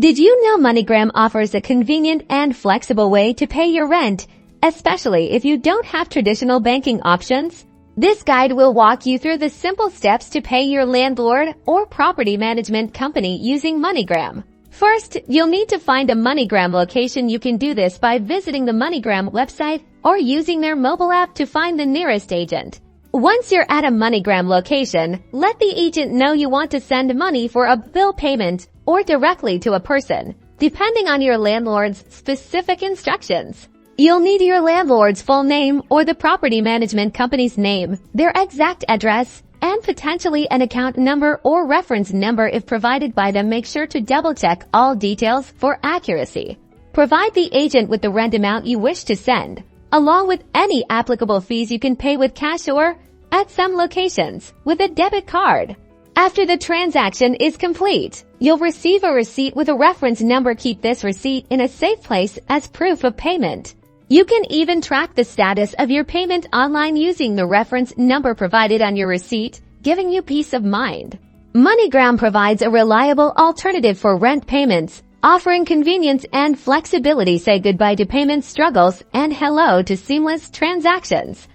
Did you know MoneyGram offers a convenient and flexible way to pay your rent, especially if you don't have traditional banking options? This guide will walk you through the simple steps to pay your landlord or property management company using MoneyGram. First, you'll need to find a MoneyGram location. You can do this by visiting the MoneyGram website or using their mobile app to find the nearest agent. Once you're at a MoneyGram location, let the agent know you want to send money for a bill payment or directly to a person, depending on your landlord's specific instructions. You'll need your landlord's full name or the property management company's name, their exact address, and potentially an account number or reference number if provided by them. Make sure to double-check all details for accuracy. Provide the agent with the rent amount you wish to send, along with any applicable fees. You can pay with cash or, at some locations, with a debit card. After the transaction is complete, you'll receive a receipt with a reference number. Keep this receipt in a safe place as proof of payment. You can even track the status of your payment online using the reference number provided on your receipt, giving you peace of mind. MoneyGram provides a reliable alternative for rent payments, offering convenience and flexibility. Say goodbye to payment struggles and hello to seamless transactions.